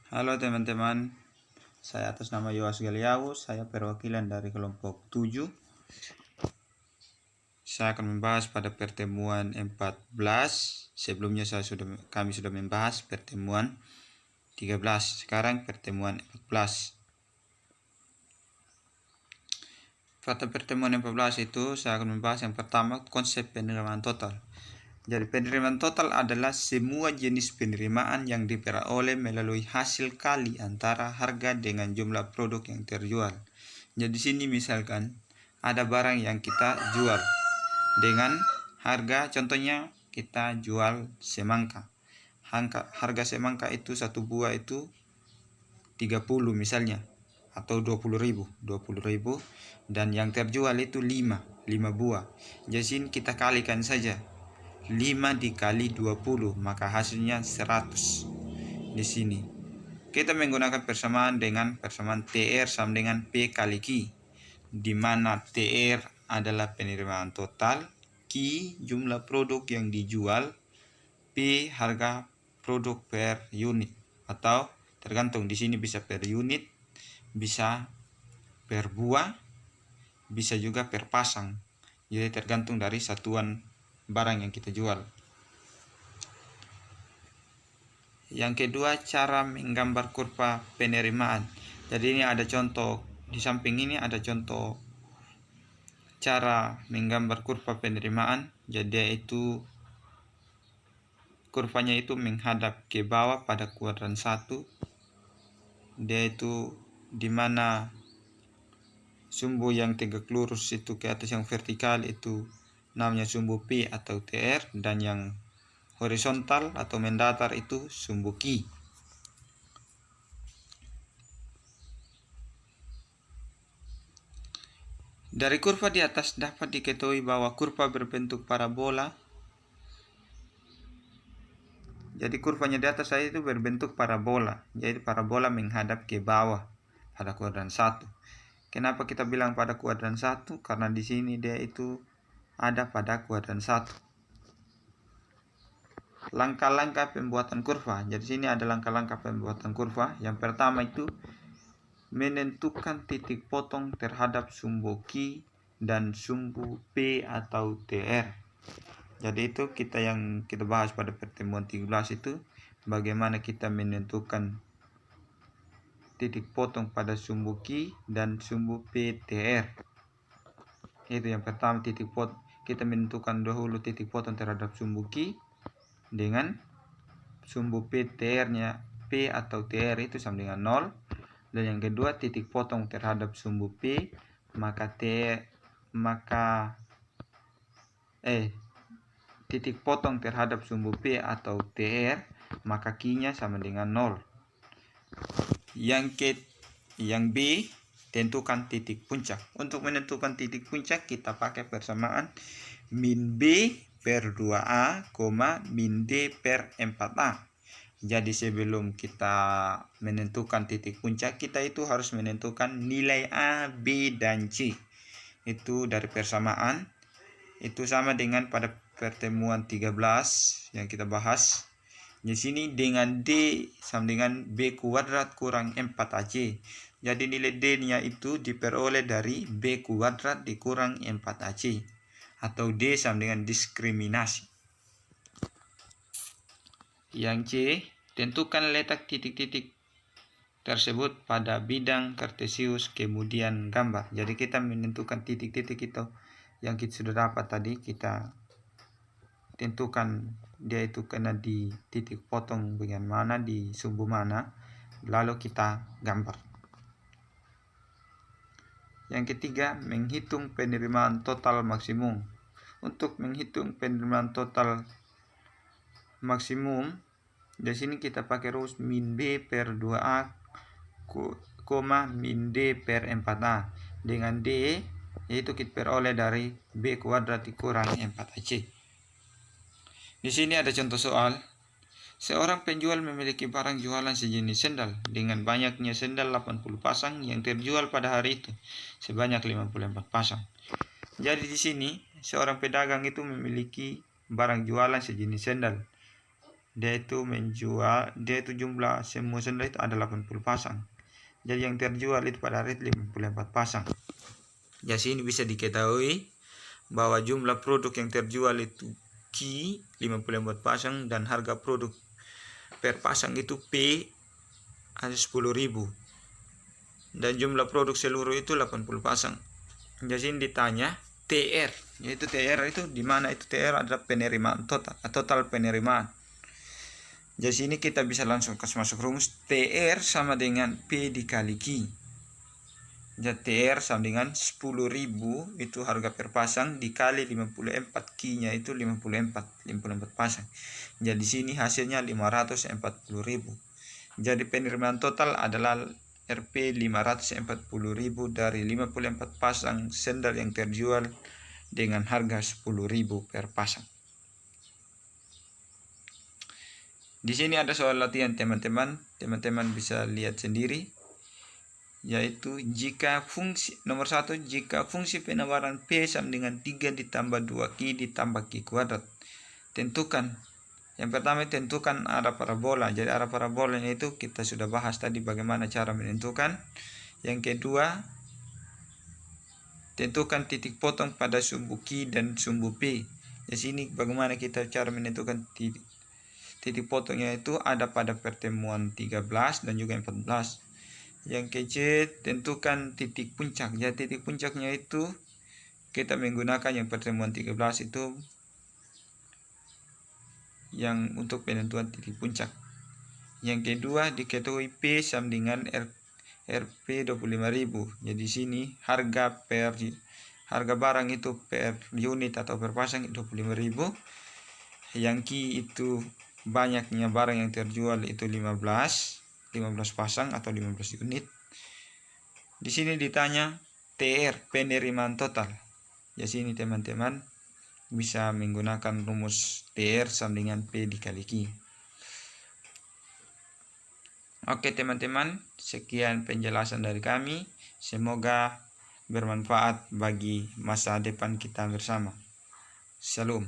Halo teman-teman, saya atas nama Yoas Galiaus, saya perwakilan dari kelompok 7. Saya akan membahas pada pertemuan 14. Sebelumnya kami sudah membahas pertemuan 13. Sekarang pertemuan 14. Pada pertemuan 14 itu saya akan membahas yang pertama konsep penerimaan total. Jadi penerimaan total adalah semua jenis penerimaan yang diperoleh melalui hasil kali antara harga dengan jumlah produk yang terjual. Jadi di sini misalkan ada barang yang kita jual dengan harga, contohnya kita jual semangka. Harga semangka itu satu buah itu 30 misalnya, atau 20.000 dan yang terjual itu 5 buah. Jadi sini kita kalikan saja 5 dikali 20, maka hasilnya 100. Di sini kita menggunakan persamaan dengan persamaan TR sama dengan P kali Q, di mana TR adalah penerimaan total, Q jumlah produk yang dijual, P harga produk per unit, atau tergantung di sini bisa per unit, bisa per buah, bisa juga per pasang. Jadi tergantung dari satuan barang yang kita jual. Yang kedua, cara menggambar kurva penerimaan. Jadi ini ada contoh, di samping ini ada contoh cara menggambar kurva penerimaan. Jadi itu kurvanya itu menghadap ke bawah pada kuadran 1. Dia itu dimana sumbu yang tegak lurus itu ke atas yang vertikal itu namanya sumbu P atau TR, dan yang horizontal atau mendatar itu sumbu Q. Dari kurva di atas dapat diketahui bahwa kurva berbentuk parabola. Jadi kurvanya di atas saya itu berbentuk parabola. Jadi parabola menghadap ke bawah pada kuadran 1. Kenapa kita bilang pada kuadran 1? Karena di sini dia itu ada pada kuadran 1. Langkah-langkah pembuatan kurva. Jadi sini ada langkah-langkah pembuatan kurva. Yang pertama itu menentukan titik potong terhadap sumbu Q dan sumbu P atau TR. Jadi itu yang kita bahas pada pertemuan 13 itu bagaimana kita menentukan titik potong pada sumbu Q dan sumbu PTR. Itu yang pertama, titik potong. Kita menentukan dahulu titik potong terhadap sumbu Q dengan sumbu PTR-nya P atau TR itu sama dengan 0. Dan yang kedua, titik potong terhadap sumbu P titik potong terhadap sumbu P atau TR maka Q-nya sama dengan 0. Yang B, tentukan titik puncak. Untuk menentukan titik puncak kita pakai persamaan min B per 2A, min D per 4A. Jadi sebelum kita menentukan titik puncak, kita itu harus menentukan nilai A, B, dan C. Itu dari persamaan. Itu sama dengan pada pertemuan 13 yang kita bahas. Di sini dengan D sama dengan B kuadrat kurang 4AC. Jadi nilai D-nya itu diperoleh dari B kuadrat dikurang 4AC. Atau D sama dengan diskriminasi. Yang C, tentukan letak titik-titik tersebut pada bidang kartesius kemudian gambar. Jadi kita menentukan titik-titik itu yang kita sudah dapat tadi, kita tentukan dia itu kena di titik potong bagian mana, di sumbu mana, lalu kita gambar. Yang ketiga, menghitung penerimaan total maksimum. Untuk menghitung penerimaan total maksimum, di sini kita pakai rumus min B per 2A, min D per 4A. Dengan D yaitu kita peroleh dari B kuadrat dikurang 4AC. Di sini ada contoh soal. Seorang penjual memiliki barang jualan sejenis sendal dengan banyaknya sendal 80 pasang yang terjual pada hari itu sebanyak 54 pasang. Jadi di sini seorang pedagang itu memiliki barang jualan sejenis sendal dia itu jumlah semua sender itu ada 80 pasang. Jadi yang terjual itu pada hari 54 pasang. Jadi ini bisa diketahui bahwa jumlah produk yang terjual itu Q 54 pasang dan harga produk per pasang itu P ada 10.000 dan jumlah produk seluruh itu 80 pasang. Jadi ini ditanya TR, yaitu TR itu di mana itu TR adalah penerimaan total penerimaan. Jadi sini kita bisa langsung masuk rumus TR sama dengan P dikali Q. Jadi TR sama dengan 10.000 itu harga per pasang dikali 54 Q-nya itu 54 pasang. Jadi sini hasilnya 540.000. Jadi penerimaan total adalah Rp 540.000 dari 54 pasang sender yang terjual dengan harga 10.000 per pasang. Di sini ada soal latihan teman-teman. Teman-teman bisa lihat sendiri. Yaitu jika fungsi nomor 1, jika fungsi penawaran P sama dengan 3 ditambah 2Q ditambah Q kuadrat. Tentukan. Yang pertama tentukan arah parabola. Jadi arah parabolanya itu kita sudah bahas tadi bagaimana cara menentukan. Yang kedua, tentukan titik potong pada sumbu Q dan sumbu P. Di sini bagaimana kita cara menentukan titik potongnya itu ada pada pertemuan 13 dan juga 14. Yang kecil tentukan titik puncak. Ya, titik puncaknya itu kita menggunakan yang pertemuan 13 itu yang untuk penentuan titik puncak. Yang kedua diketahui P sama dengan Rp 25.000. Jadi sini harga barang itu per unit atau per pasang itu 25.000. Yang Q itu banyaknya barang yang terjual itu 15 pasang atau 15 unit. Di sini ditanya TR penerimaan total. Ya sini teman-teman bisa menggunakan rumus TR sama dengan P dikali Q. Oke teman-teman, sekian penjelasan dari kami. Semoga bermanfaat bagi masa depan kita bersama. Shalom.